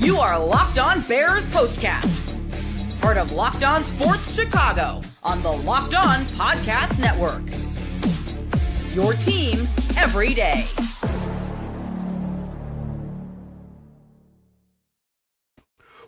You are Locked On Bears Postcast, part of Locked On Sports Chicago on the Locked On Podcast Network. Your team every day.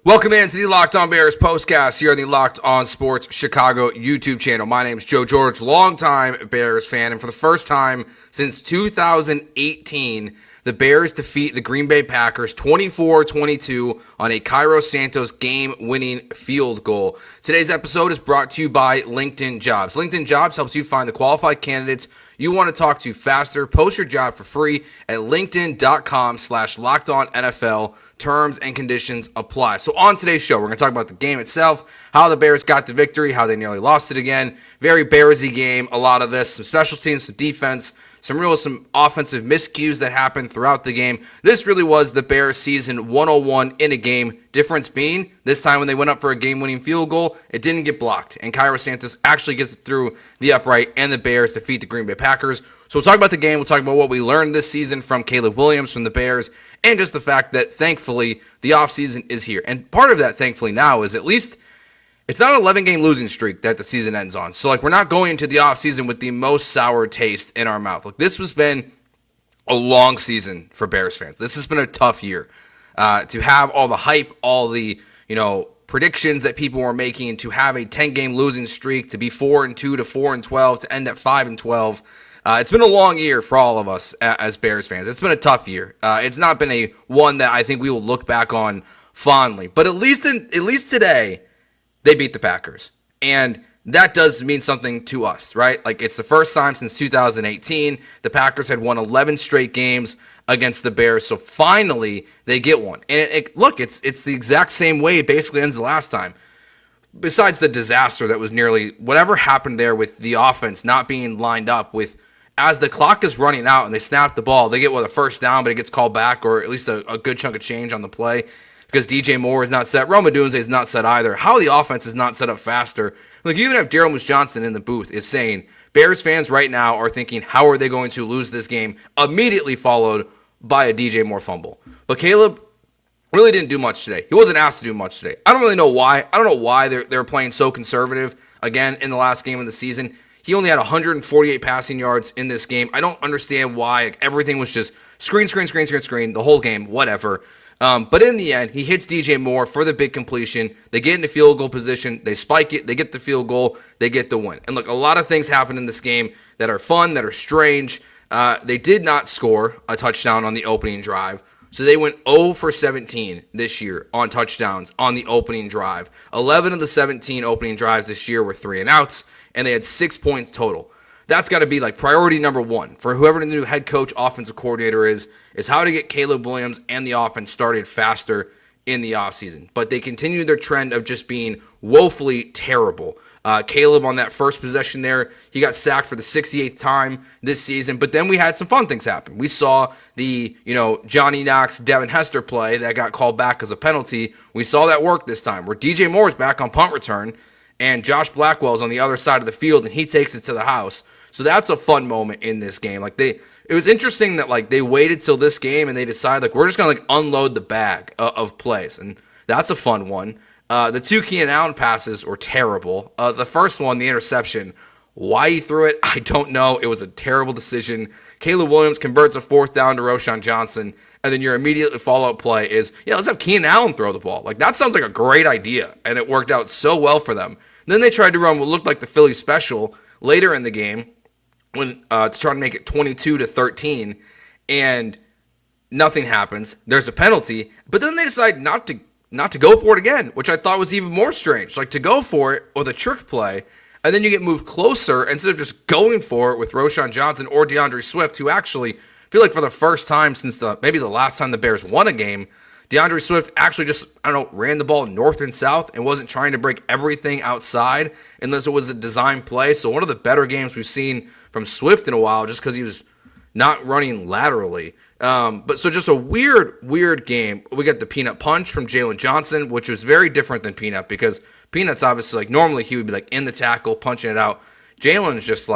Welcome into the Locked On Bears Postcast here on the Locked On Sports Chicago YouTube channel. My name is Joe George, longtime Bears fan, and for the first time since 2018, the Bears defeat the Green Bay Packers 24-22 on a Cairo Santos game-winning field goal. Today's episode is brought to you by LinkedIn Jobs. LinkedIn Jobs helps you find the qualified candidates you want to talk to faster. Post your job for free at linkedin.com/LockedOnNFL. Terms and conditions apply. So on today's show, we're going to talk about the game itself, how the Bears got the victory, how they nearly lost it again. Very Bearsy game, a lot of this. Some special teams, some defense, some offensive miscues that happened throughout the game. This really was the Bears season 101 in a game. Difference being, this time when they went up for a game-winning field goal, it didn't get blocked. And Cairo Santos actually gets it through the upright, and the Bears defeat the Green Bay Packers. So we'll talk about the game. We'll talk about what we learned this season from Caleb Williams, from the Bears, and just the fact that, thankfully, the offseason is here. And part of that, thankfully, now is at least it's not an 11-game losing streak that the season ends on. So, we're not going into the offseason with the most sour taste in our mouth. This has been a long season for Bears fans. This has been a tough year. To have all the hype, all the, predictions that people were making, to have a 10-game losing streak, to be 4-2 to 4-12, to end at 5-12. It's been a long year for all of us as Bears fans. It's been a tough year. It's not been a one that I think we will look back on fondly. But at least today, they beat the Packers. And that does mean something to us, right? It's the first time since 2018. The Packers had won 11 straight games against the Bears. So finally, they get one. And it's the exact same way it basically ends the last time. Besides the disaster that was nearly whatever happened there with the offense not being lined up with, as the clock is running out and they snap the ball, they get a first down, but it gets called back, or at least a good chunk of change on the play because DJ Moore is not set. Rome Odunze is not set either. How the offense is not set up faster. You even have Daryl Moose Johnson in the booth is saying Bears fans right now are thinking, how are they going to lose this game? Immediately followed by a DJ Moore fumble. But Caleb really didn't do much today. He wasn't asked to do much today. I don't really know why. I don't know why they're playing so conservative again in the last game of the season. He only had 148 passing yards in this game. I don't understand why. Everything was just screen, the whole game, whatever. But in the end, he hits DJ Moore for the big completion. They get into field goal position. They spike it. They get the field goal. They get the win. And look, a lot of things happen in this game that are fun, that are strange. They did not score a touchdown on the opening drive. So they went 0 for 17 this year on touchdowns on the opening drive. 11 of the 17 opening drives this year were 3-and-outs, and they had 6 points total. That's got to be priority number one for whoever the new head coach, offensive coordinator is how to get Caleb Williams and the offense started faster in the offseason. But they continued their trend of just being woefully terrible. Caleb on that first possession there, he got sacked for the 68th time this season. But then we had some fun things happen. We saw the, Johnny Knox, Devin Hester play that got called back as a penalty. We saw that work this time where DJ Moore is back on punt return and Josh Blackwell's on the other side of the field and he takes it to the house. So that's a fun moment in this game. It was interesting that they waited till this game and they decided we're just gonna unload the bag of plays, and that's a fun one. The two Keenan Allen passes were terrible. The first one, the interception, why he threw it, I don't know. It was a terrible decision. Caleb Williams converts a fourth down to Roschon Johnson, and then your immediate follow-up play is, let's have Keenan Allen throw the ball. That sounds like a great idea, and it worked out so well for them. Then they tried to run what looked like the Philly special later in the game to try to make it 22-13, and nothing happens. There's a penalty, but then they decide not to go for it again, which I thought was even more strange. To go for it with a trick play, and then you get moved closer instead of just going for it with Roschon Johnson or DeAndre Swift, who actually feel for the first time since maybe the last time the Bears won a game, DeAndre Swift actually just, ran the ball north and south and wasn't trying to break everything outside unless it was a design play. So one of the better games we've seen from Swift in a while just because he was not running laterally. But so just a weird game. We got the peanut punch from Jalen Johnson, which was very different than Peanut because Peanut's obviously normally he would be in the tackle, punching it out. Jalen's just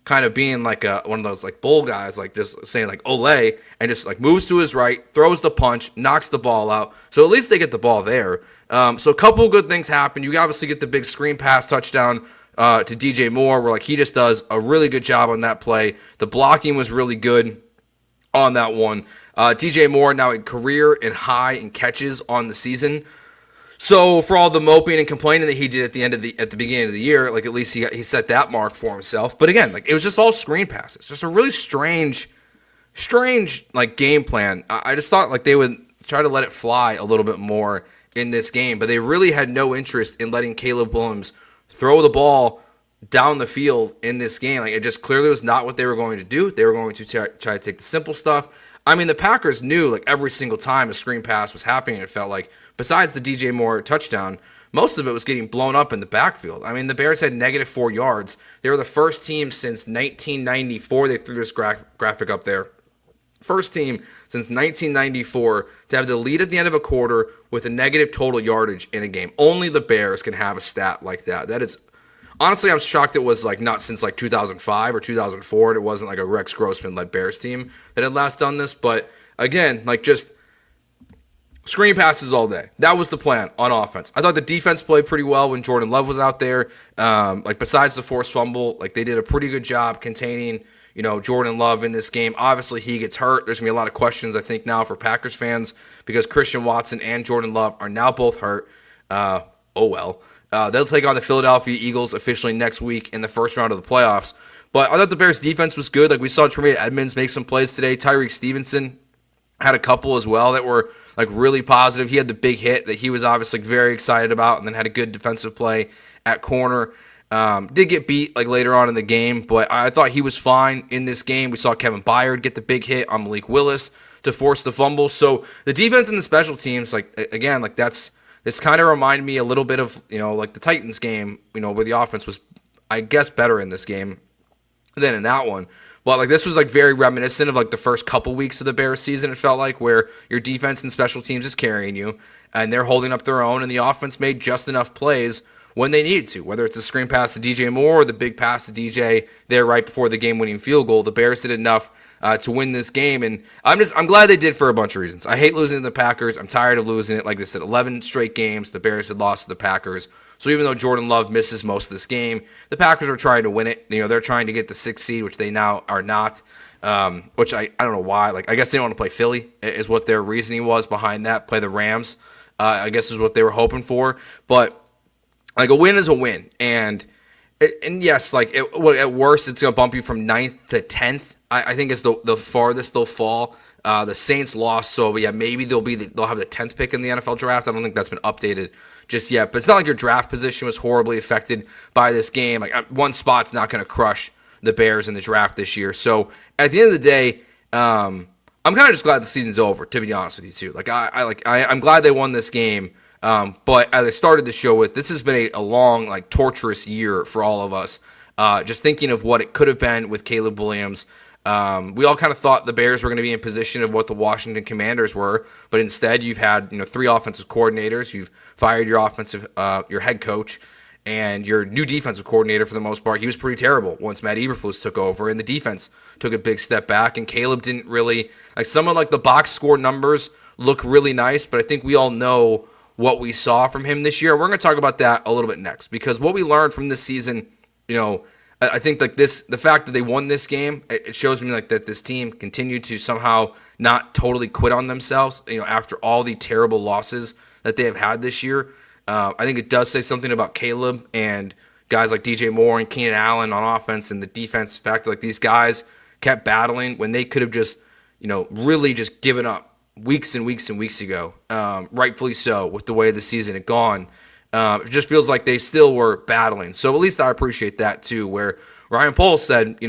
kind of being like one of those like bull guys, like just saying like Olay, and just like moves to his right, throws the punch, knocks the ball out. So at least they get the ball there. So a couple of good things happen. You obviously get the big screen pass touchdown to DJ Moore, where like he just does a really good job on that play. The blocking was really good on that one. DJ Moore now a career and high in catches on the season. So for all the moping and complaining that he did at the beginning of the year, like at least he set that mark for himself. But again, like it was just all screen passes. Just a really strange like game plan. I just thought like they would try to let it fly a little bit more in this game, but they really had no interest in letting Caleb Williams throw the ball down the field in this game. Like it just clearly was not what they were going to do. They were going to try to take the simple stuff. I mean, the Packers knew like every single time a screen pass was happening, it felt like, besides the DJ Moore touchdown, most of it was getting blown up in the backfield. I mean, the Bears had -4 yards. They were the first team since 1994. They threw this graphic up there. First team since 1994 to have the lead at the end of a quarter with a negative total yardage in a game. Only the Bears can have a stat like that. That is, honestly, I'm shocked it was like not since like 2005 or 2004. It wasn't like a Rex Grossman-led Bears team that had last done this. But again, like just screen passes all day. That was the plan on offense. I thought the defense played pretty well when Jordan Love was out there. Like besides the forced fumble, like they did a pretty good job containing, Jordan Love in this game. Obviously, he gets hurt. There's going to be a lot of questions, I think, now for Packers fans because Christian Watson and Jordan Love are now both hurt. Oh, well. They'll take on the Philadelphia Eagles officially next week in the first round of the playoffs. But I thought the Bears' defense was good. Like we saw Tremaine Edmonds make some plays today. Tyreek Stevenson had a couple as well that were like really positive. He had the big hit that he was obviously very excited about and then had a good defensive play at corner. Did get beat like later on in the game, but I thought he was fine in this game. We saw Kevin Byard get the big hit on Malik Willis to force the fumble. So the defense and the special teams, like again, like this kind of reminded me a little bit of, like the Titans game, where the offense was, I guess, better in this game than in that one. But like this was like very reminiscent of like the first couple weeks of the Bears season, it felt like, where your defense and special teams is carrying you and they're holding up their own and the offense made just enough plays when they needed to, whether it's a screen pass to DJ Moore or the big pass to DJ there right before the game-winning field goal. The Bears did enough to win this game, and I'm glad they did for a bunch of reasons. I hate losing to the Packers. I'm tired of losing it. Like I said, 11 straight games, the Bears had lost to the Packers. So even though Jordan Love misses most of this game, the Packers are trying to win it. They're trying to get the 6th seed, which they now are not, which I don't know why. Like I guess they don't want to play Philly is what their reasoning was behind that. Play the Rams, I guess is what they were hoping for. But like a win is a win, and yes, like at worst, it's gonna bump you from 9th to 10th. I think is the farthest they'll fall. The Saints lost, so yeah, maybe they'll have the 10th pick in the NFL draft. I don't think that's been updated just yet, but it's not like your draft position was horribly affected by this game. Like one spot's not gonna crush the Bears in the draft this year. So at the end of the day, I'm kind of just glad the season's over. To be honest with you, too, I'm glad they won this game. But as I started the show with, this has been a long, like torturous year for all of us. Just thinking of what it could have been with Caleb Williams. We all kind of thought the Bears were going to be in position of what the Washington Commanders were, but instead you've had 3 offensive coordinators. You've fired your head coach, and your new defensive coordinator for the most part. He was pretty terrible once Matt Eberflus took over, and the defense took a big step back. And Caleb didn't really some of the box score numbers look really nice, but I think we all know what we saw from him this year. We're going to talk about that a little bit next, because what we learned from this season, I think the fact that they won this game, it shows me that this team continued to somehow not totally quit on themselves, after all the terrible losses that they have had this year. I think it does say something about Caleb and guys like DJ Moore and Keenan Allen on offense, and the defense. The fact that these guys kept battling when they could have just, really just given up weeks and weeks and weeks ago, rightfully so, with the way the season had gone. It just feels like they still were battling. So at least I appreciate that too, where Ryan Poles said,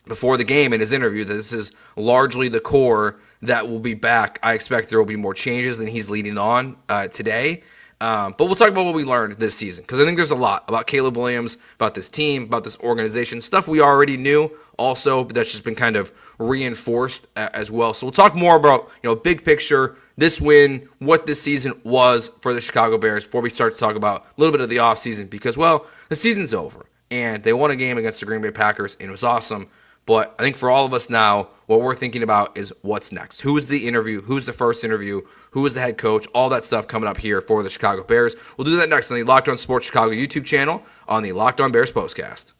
before the game in his interview, that this is largely the core that will be back. I expect there will be more changes than he's leading on today. But we'll talk about what we learned this season, because I think there's a lot about Caleb Williams, about this team, about this organization, stuff we already knew also, but that's just been kind of reinforced as well. So we'll talk more about, big picture, this win, what this season was for the Chicago Bears before we start to talk about a little bit of the offseason, because, well, the season's over. and they won a game against the Green Bay Packers, and it was awesome. But I think for all of us now, what we're thinking about is what's next. Who is the interview? Who's the first interview? Who is the head coach? All that stuff coming up here for the Chicago Bears. We'll do that next on the Locked On Sports Chicago YouTube channel on the Locked On Bears Postcast.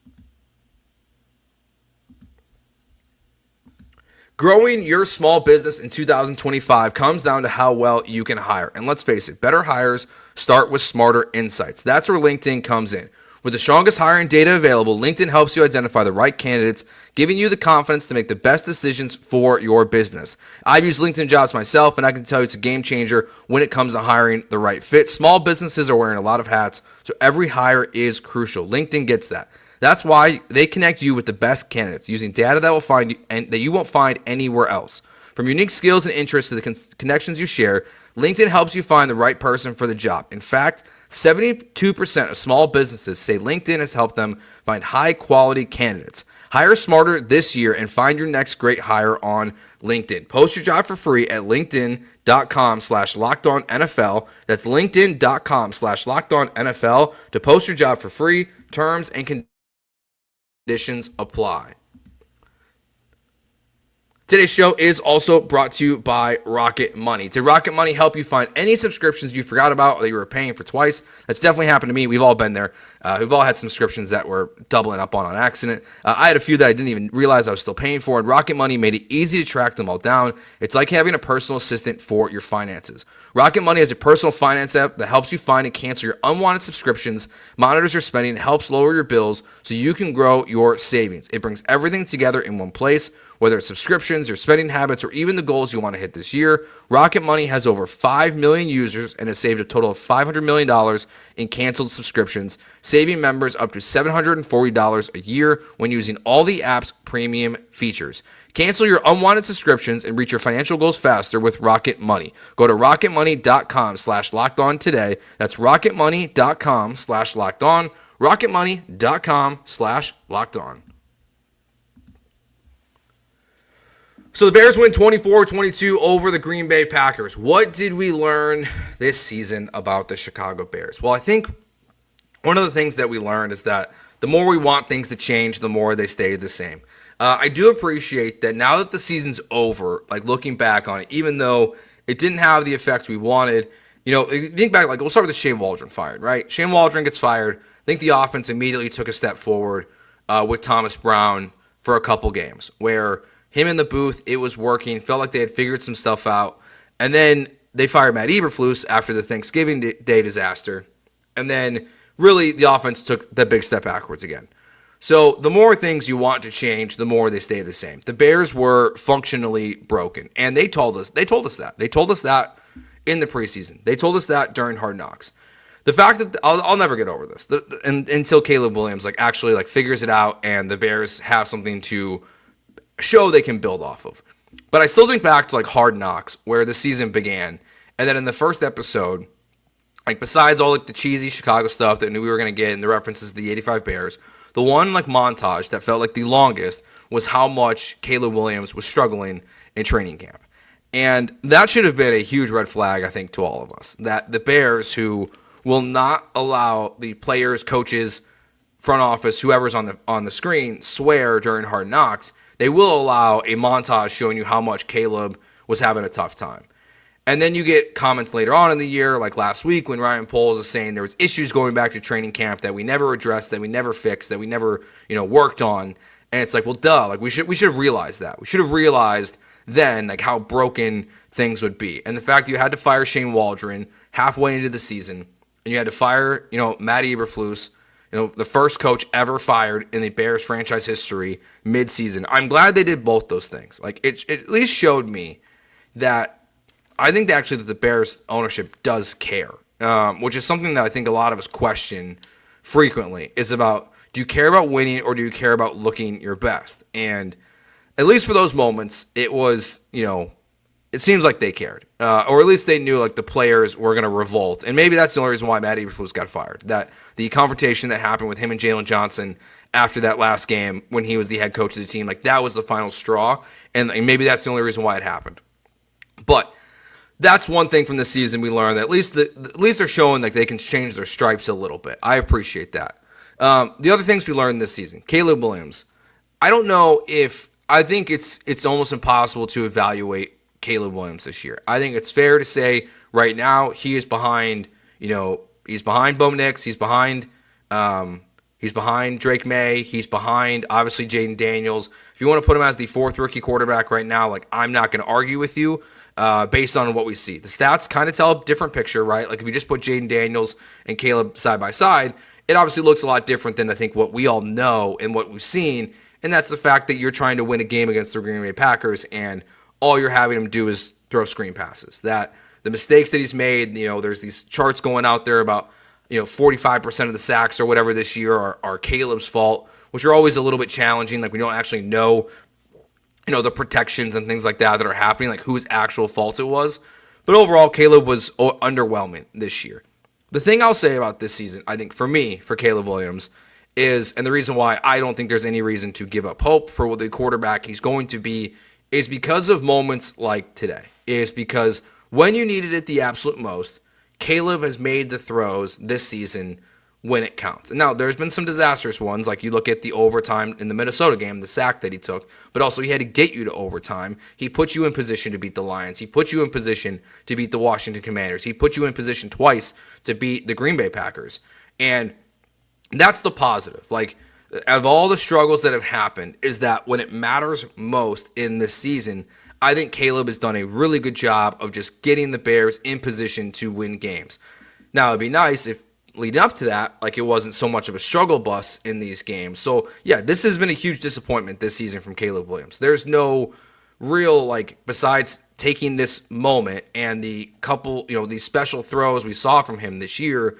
Growing your small business in 2025 comes down to how well you can hire. And let's face it, better hires start with smarter insights. That's where LinkedIn comes in. With the strongest hiring data available, LinkedIn helps you identify the right candidates, giving you the confidence to make the best decisions for your business. I've used LinkedIn Jobs myself, and I can tell you it's a game changer when it comes to hiring the right fit. Small businesses are wearing a lot of hats, so every hire is crucial. LinkedIn gets that. That's why they connect you with the best candidates using data that will find you and that you won't find anywhere else. From unique skills and interests to the connections you share, LinkedIn helps you find the right person for the job. In fact, 72% of small businesses say LinkedIn has helped them find high-quality candidates. Hire smarter this year and find your next great hire on LinkedIn. Post your job for free at linkedin.com/lockedonnfl. That's linkedin.com/lockedonnfl to post your job for free. Terms and conditions apply. Today's show is also brought to you by Rocket Money. Did Rocket Money help you find any subscriptions you forgot about or that you were paying for twice? That's definitely happened to me. We've all been there. We've all had subscriptions that we're doubling up on accident. I had a few that I didn't even realize I was still paying for, and Rocket Money made it easy to track them all down. It's like having a personal assistant for your finances. Rocket Money has a personal finance app that helps you find and cancel your unwanted subscriptions, monitors your spending, and helps lower your bills so you can grow your savings. It brings everything together in one place. Whether it's subscriptions, your spending habits, or even the goals you want to hit this year, Rocket Money has over 5 million users and has saved a total of $500 million in canceled subscriptions, saving members up to $740 a year when using all the app's premium features. Cancel your unwanted subscriptions and reach your financial goals faster with Rocket Money. Go to rocketmoney.com/lockedon today. That's rocketmoney.com/lockedon. rocketmoney.com/lockedon. So the Bears win 24-22 over the Green Bay Packers. What did we learn this season about the Chicago Bears? Well, I think one of the things that we learned is that the more we want things to change, the more they stay the same. I do appreciate that now that the season's over, like looking back on it, even though it didn't have the effect we wanted, think back, like we'll start with the Shane Waldron fired, right? Shane Waldron gets fired. I think the offense immediately took a step forward with Thomas Brown for a couple games where him in the booth, it was working. Felt like they had figured some stuff out. And then they fired Matt Eberflus after the Thanksgiving Day disaster. And then really the offense took the big step backwards again. So the more things you want to change, the more they stay the same. The Bears were functionally broken. And they told us that. They told us that in the preseason. They told us that during Hard Knocks. The fact that I'll never get over this until Caleb Williams actually figures it out and the Bears have something to show they can build off of. But I still think back to Hard Knocks where the season began, and then in the first episode, besides all the cheesy Chicago stuff that we knew we were going to get and the references to the 85 Bears, the one montage that felt like the longest was how much Caleb Williams was struggling in training camp. And that should have been a huge red flag, I think, to all of us, that the Bears, who will not allow the players, coaches, front office, whoever's on the screen swear during Hard Knocks, they will allow a montage showing you how much Caleb was having a tough time. And then you get comments later on in the year, like last week when Ryan Poles is saying there was issues going back to training camp that we never addressed, that we never fixed, that we never, worked on. And it's well, duh, we should have realized that. We should have realized then how broken things would be. And the fact that you had to fire Shane Waldron halfway into the season, and you had to fire, Matt Eberflus, the first coach ever fired in the Bears franchise history mid-season. I'm glad they did both those things. It at least showed me that I think that the Bears ownership does care, which is something that I think a lot of us question frequently, is about, do you care about winning or do you care about looking your best? And at least for those moments, it was, it seems like they cared, or at least they knew the players were going to revolt. And maybe that's the only reason why Matt Eberflus got fired, that the confrontation that happened with him and Jalen Johnson after that last game when he was the head coach of the team, that was the final straw. And maybe that's the only reason why it happened. But that's one thing from this season we learned, that at least they're showing they can change their stripes a little bit. I appreciate that. The other things we learned this season, Caleb Williams. I think it's almost impossible to evaluate Caleb Williams this year. I think it's fair to say right now he is behind, he's behind Bo Nix, he's behind Drake May, he's behind obviously Jaden Daniels. If you want to put him as the fourth rookie quarterback right now, like I'm not going to argue with you based on what we see. The stats kind of tell a different picture, right? Like if you just put Jaden Daniels and Caleb side by side, it obviously looks a lot different than I think what we all know and what we've seen. And that's the fact that you're trying to win a game against the Green Bay Packers and all you're having him do is throw screen passes. That the mistakes that he's made, there's these charts going out there about, 45% of the sacks or whatever this year are Caleb's fault, which are always a little bit challenging. Like we don't actually know, the protections and things like that are happening, like whose actual fault it was. But overall, Caleb was underwhelming this year. The thing I'll say about this season, I think for me, for Caleb Williams, is, and the reason why I don't think there's any reason to give up hope for the quarterback he's going to be, is because of moments like today. Is because when you needed it the absolute most, Caleb has made the throws this season when it counts. And now there's been some disastrous ones, like you look at the overtime in the Minnesota game, the sack that he took, but also he had to get you to overtime. He put you in position to beat the Lions. He put you in position to beat the Washington Commanders. He put you in position twice to beat the Green Bay Packers. And that's the positive. Like, of all the struggles that have happened, is that when it matters most in this season, I think Caleb has done a really good job of just getting the Bears in position to win games. Now, it'd be nice if leading up to that, like it wasn't so much of a struggle bus in these games. So, yeah, this has been a huge disappointment this season from Caleb Williams. There's no real, besides taking this moment and the couple, these special throws we saw from him this year,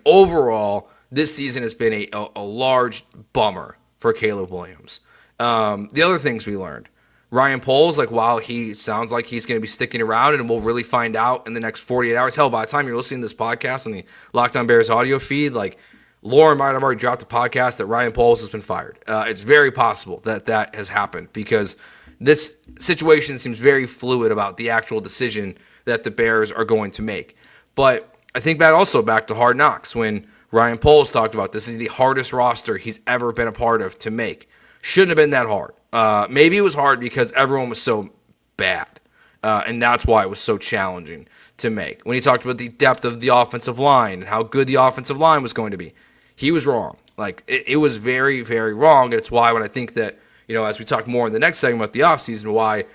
overall, this season has been a large bummer for Caleb Williams. The other things we learned, Ryan Poles, while he sounds like he's going to be sticking around and we'll really find out in the next 48 hours. Hell, by the time you're listening to this podcast on the Locked On Bears audio feed, Lauren might have already dropped the podcast that Ryan Poles has been fired. It's very possible that has happened because this situation seems very fluid about the actual decision that the Bears are going to make. But I think back to Hard Knocks when Ryan Poles talked about this is the hardest roster he's ever been a part of to make. Shouldn't have been that hard. Maybe it was hard because everyone was so bad, and that's why it was so challenging to make. When he talked about the depth of the offensive line and how good the offensive line was going to be, he was wrong. It was very, very wrong, and it's why when I think that, as we talk more in the next segment about the offseason, why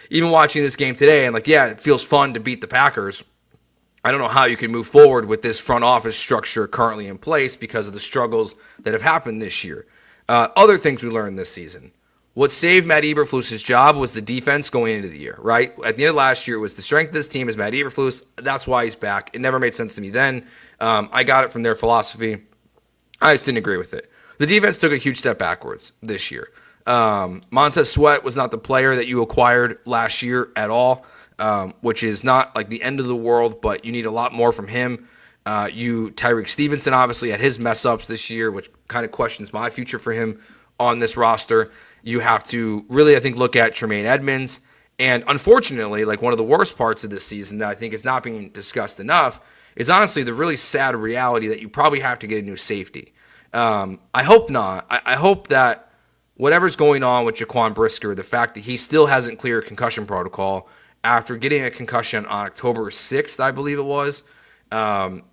even watching this game today, and it feels fun to beat the Packers, I don't know how you can move forward with this front office structure currently in place because of the struggles that have happened this year. Other things we learned this season. What saved Matt Eberflus's job was the defense going into the year, right? At the end of last year, it was the strength of this team is Matt Eberflus. That's why he's back. It never made sense to me then. I got it from their philosophy. I just didn't agree with it. The defense took a huge step backwards this year. Montez Sweat was not the player that you acquired last year at all, which is not the end of the world, but you need a lot more from him. Tyreek Stevenson obviously had his mess ups this year, which kind of questions my future for him on this roster. You have to really, I think, look at Tremaine Edmonds. And unfortunately, one of the worst parts of this season that I think is not being discussed enough is honestly the really sad reality that you probably have to get a new safety. I hope not. I hope that whatever's going on with Jaquan Brisker, the fact that he still hasn't cleared concussion protocol after getting a concussion on October 6th, I believe it was,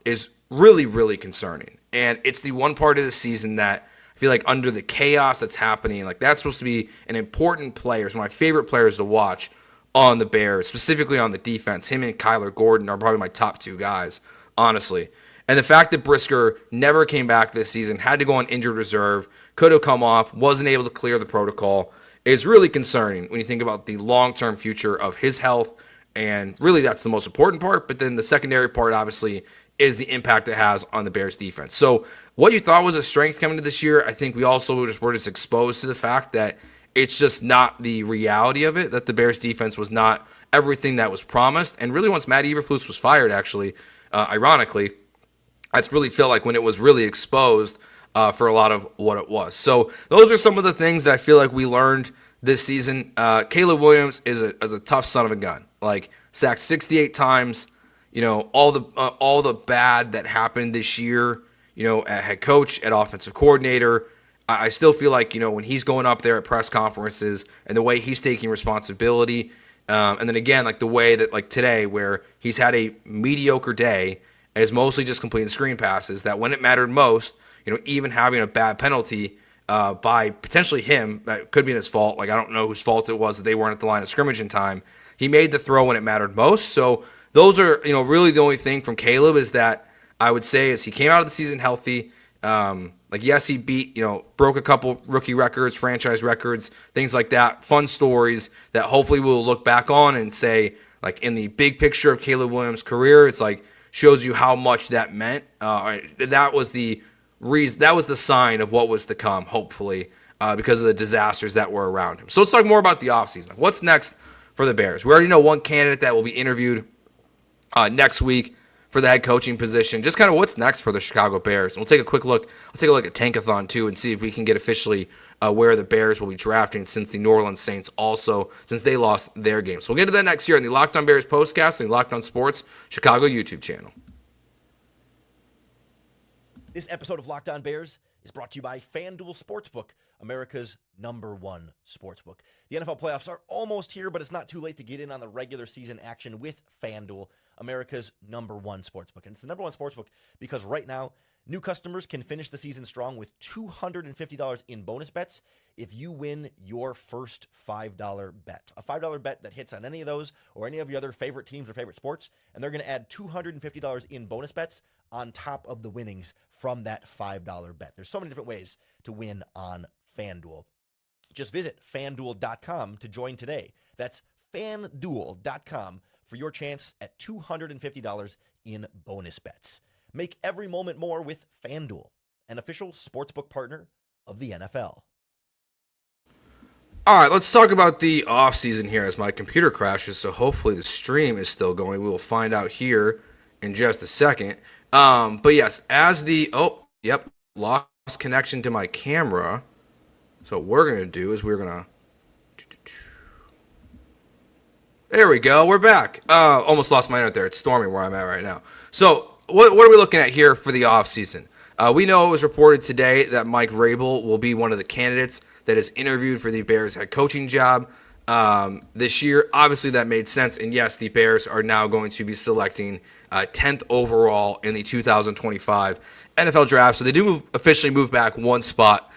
is really, really concerning. And it's the one part of the season that I feel under the chaos that's happening, that's supposed to be an important player. It's one of my favorite players to watch on the Bears, specifically on the defense. Him and Kyler Gordon are probably my top two guys, honestly. And the fact that Brisker never came back this season, had to go on injured reserve, could have come off, wasn't able to clear the protocol, is really concerning when you think about the long-term future of his health. And really that's the most important part. But then the secondary part, obviously, is the impact it has on the Bears defense. So what you thought was a strength coming to this year, I think we also were just exposed to the fact that it's just not the reality of it, that the Bears defense was not everything that was promised. And really once Matt Eberflus was fired, actually, ironically, I really feel when it was really exposed for a lot of what it was. So those are some of the things that I feel we learned this season. Caleb Williams is a tough son of a gun. Sacked 68 times. All the bad that happened this year, at head coach, at offensive coordinator. I still feel like, when he's going up there at press conferences and the way he's taking responsibility, and then again, like the way that like today where he's had a mediocre day and is mostly just completing screen passes, that when it mattered most, even having a bad penalty by potentially him, that could be his fault. Like, I don't know whose fault it was that they weren't at the line of scrimmage in time. He made the throw when it mattered most. So those are, really the only thing from Caleb is that I would say is he came out of the season healthy. Yes, he broke a couple rookie records, franchise records, things like that. Fun stories that hopefully we'll look back on and say, like, in the big picture of Caleb Williams' career, it's like shows you how much that meant. That was the reason. That was the sign of what was to come, hopefully, because of the disasters that were around him. So let's talk more about the offseason. What's next for the Bears? We already know one candidate that will be interviewed next week for the head coaching position. Just kind of what's next for the Chicago Bears. And we'll take a quick look. Let's take a look at Tankathon too and see if we can get officially where the Bears will be drafting since the New Orleans Saints also, since they lost their game. So we'll get to that next year in the Locked On Bears postcast and the Locked On Sports Chicago YouTube channel. This episode of Locked On Bears is brought to you by FanDuel Sportsbook, America's #1 sportsbook. The NFL playoffs are almost here, but it's not too late to get in on the regular season action with FanDuel, America's #1 sportsbook. And it's the #1 sportsbook because right now, new customers can finish the season strong with $250 in bonus bets if you win your first $5 bet. A $5 bet that hits on any of those or any of your other favorite teams or favorite sports, and they're going to add $250 in bonus bets on top of the winnings from that $5 bet. There's so many different ways to win on FanDuel. Just visit FanDuel.com to join today. That's FanDuel.com for your chance at $250 in bonus bets. Make every moment more with FanDuel, an official sportsbook partner of the NFL. All right, let's talk about the offseason here as my computer crashes, so hopefully the stream is still going. We will find out here in just a second. But yes, lost connection to my camera. So what we're going to do is we're going to... There we go, we're back. Almost lost my internet there. It's storming where I'm at right now. So what are we looking at here for the offseason? We know it was reported today that Mike Vrabel will be one of the candidates that is interviewed for the Bears head coaching job this year. Obviously, that made sense. And yes, the Bears are now going to be selecting 10th overall in the 2025 NFL draft. So they do officially move back one spot,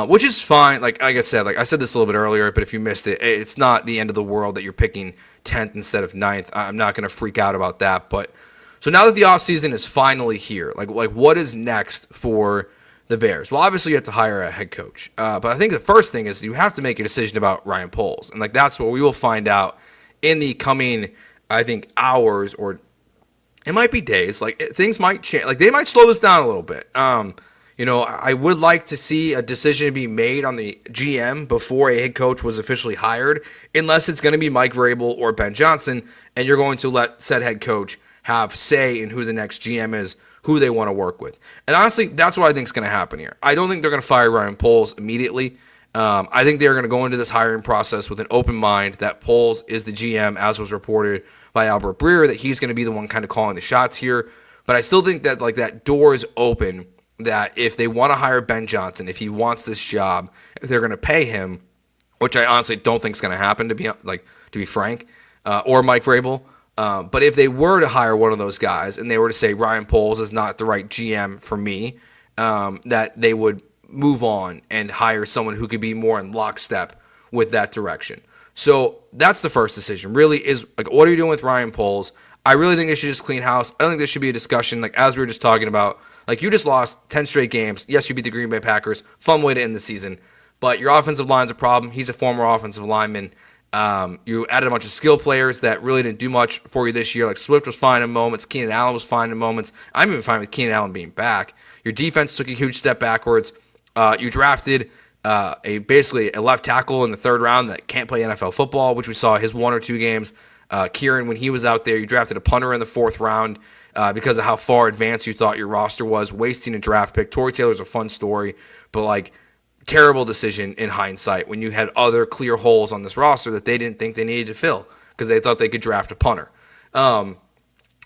which is fine. Like I said this a little bit earlier, but if you missed it, it's not the end of the world that you're picking 10th instead of 9th. I'm not going to freak out about that. But so now that the offseason is finally here, like what is next for the Bears? Well, obviously you have to hire a head coach. But I think the first thing is you have to make a decision about Ryan Poles. And that's what we will find out in the coming, I think, hours, or it might be days. Things might change. They might slow this down a little bit. I would like to see a decision be made on the GM before a head coach was officially hired, unless it's going to be Mike Vrabel or Ben Johnson, and you're going to let said head coach have say in who the next GM is, who they want to work with. And honestly, that's what I think is going to happen here. I don't think they're going to fire Ryan Poles immediately. I think they're going to go into this hiring process with an open mind that Poles is the GM, as was reported by Albert Breer, that he's going to be the one kind of calling the shots here. But I still think that that door is open, that if they want to hire Ben Johnson, if he wants this job, if they're going to pay him, which I honestly don't think is going to happen, to be frank, or Mike Vrabel. But if they were to hire one of those guys and they were to say Ryan Poles is not the right GM for me, that they would move on and hire someone who could be more in lockstep with that direction. So that's the first decision. Really is what are you doing with Ryan Poles? I really think they should just clean house. I don't think there should be a discussion as we were just talking about. You just lost 10 straight games. Yes, you beat the Green Bay Packers. Fun way to end the season. But your offensive line's a problem. He's a former offensive lineman. You added a bunch of skill players that really didn't do much for you this year. Swift was fine in moments. Keenan Allen was fine in moments. I'm even fine with Keenan Allen being back. Your defense took a huge step backwards. You drafted basically a left tackle in the third round that can't play NFL football, which we saw his 1 or 2 games. Kieran, when he was out there, you drafted a punter in the 4th round because of how far advanced you thought your roster was, wasting a draft pick. Torrey Taylor's a fun story, but terrible decision in hindsight when you had other clear holes on this roster that they didn't think they needed to fill because they thought they could draft a punter.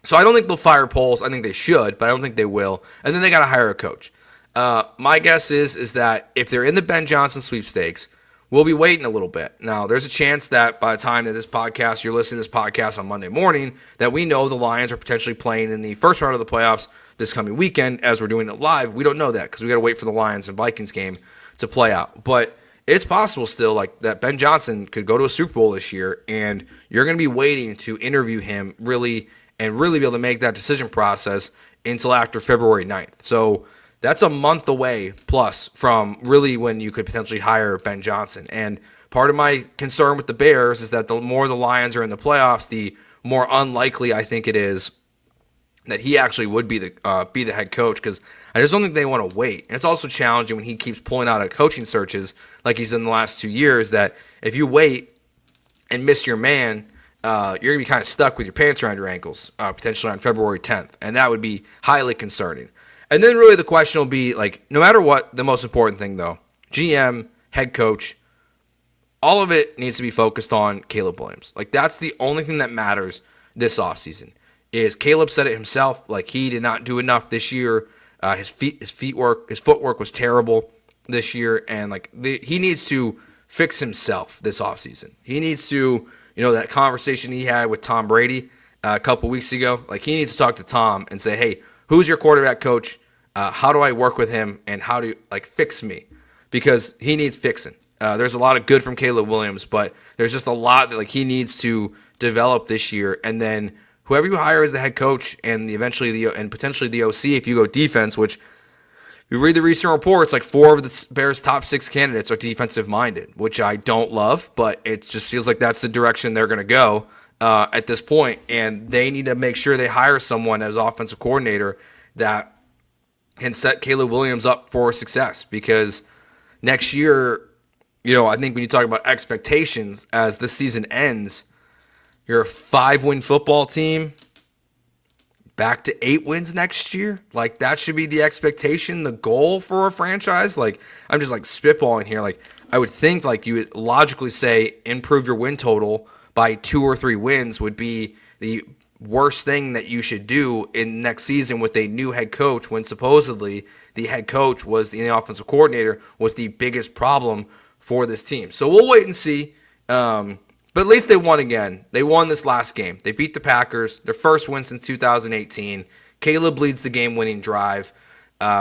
So I don't think they'll fire Poles. I think they should, but I don't think they will. And then they got to hire a coach. My guess is that if they're in the Ben Johnson sweepstakes, we'll be waiting a little bit. Now, there's a chance that by the time that you're listening to this podcast on Monday morning, that we know the Lions are potentially playing in the first round of the playoffs this coming weekend as we're doing it live. We don't know that because we got to wait for the Lions and Vikings game to play out. But it's possible still like that Ben Johnson could go to a Super Bowl this year, and you're going to be waiting to interview him really be able to make that decision process until after February 9th. So that's a month away plus from really when you could potentially hire Ben Johnson. And part of my concern with the Bears is that the more the Lions are in the playoffs, the more unlikely I think it is that he actually would be the head coach, because I just don't think they want to wait. And it's also challenging when he keeps pulling out of coaching searches like he's in the last 2 years, that if you wait and miss your man, you're going to be kind of stuck with your pants around your ankles, potentially on February 10th. And that would be highly concerning. And then really the question will be, like, no matter what, the most important thing, though, GM, head coach, all of it needs to be focused on Caleb Williams. Like, that's the only thing that matters this offseason. Is Caleb said it himself, like, he did not do enough this year. His footwork was terrible this year, and like he needs to fix himself this offseason. He needs to, that conversation he had with Tom Brady a couple weeks ago, like he needs to talk to Tom and say, hey, who's your quarterback coach? How do I work with him, and how do you fix me? Because he needs fixing. There's a lot of good from Caleb Williams, but there's just a lot that he needs to develop this year, and then whoever you hire as the head coach and potentially the OC, if you go defense, which if you read the recent reports, 4 of the Bears' top 6 candidates are defensive minded, which I don't love, but it just feels like that's the direction they're going to go at this point. And they need to make sure they hire someone as offensive coordinator that can set Caleb Williams up for success, because next year, I think when you talk about expectations as the season ends, you're a 5-win football team, back to 8 wins next year. That should be the expectation, the goal for a franchise. I'm just spitballing here. I would think you would logically say improve your win total by 2 or 3 wins would be the worst thing that you should do in next season with a new head coach, when supposedly the head coach the offensive coordinator was the biggest problem for this team. So we'll wait and see. But at least they won again. They won this last game. They beat the Packers, their first win since 2018. Caleb leads the game-winning drive.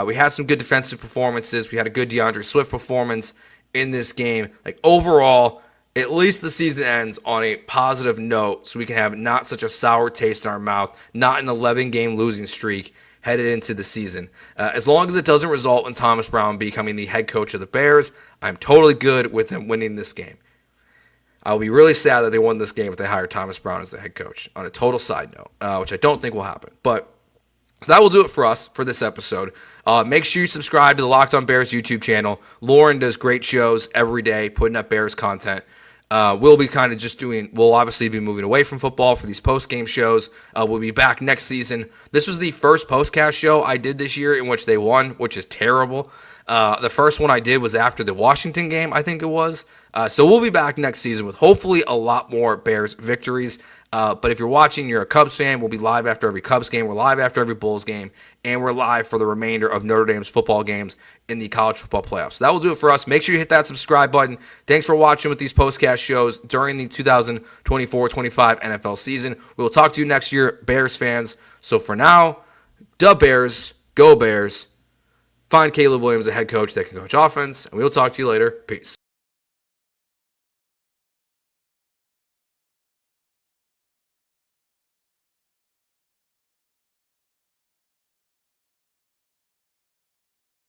We had some good defensive performances. We had a good DeAndre Swift performance in this game. Overall, at least the season ends on a positive note, so we can have not such a sour taste in our mouth, not an 11-game losing streak headed into the season. As long as it doesn't result in Thomas Brown becoming the head coach of the Bears, I'm totally good with him winning this game. I'll be really sad that they won this game if they hire Thomas Brown as the head coach, on a total side note, which I don't think will happen. But so that will do it for us for this episode. Make sure you subscribe to the Locked On Bears YouTube channel. Lauren does great shows every day, putting up Bears content. We'll be we'll obviously be moving away from football for these post-game shows. We'll be back next season. This was the first postcast show I did this year in which they won, which is terrible. The first one I did was after the Washington game, I think it was. So we'll be back next season with hopefully a lot more Bears victories. But if you're watching, you're a Cubs fan, we'll be live after every Cubs game. We're live after every Bulls game. And we're live for the remainder of Notre Dame's football games in the college football playoffs. So that will do it for us. Make sure you hit that subscribe button. Thanks for watching with these postcast shows during the 2024-25 NFL season. We will talk to you next year, Bears fans. So for now, Bears, go Bears. Find Caleb Williams a head coach that can coach offense, and we'll talk to you later. Peace.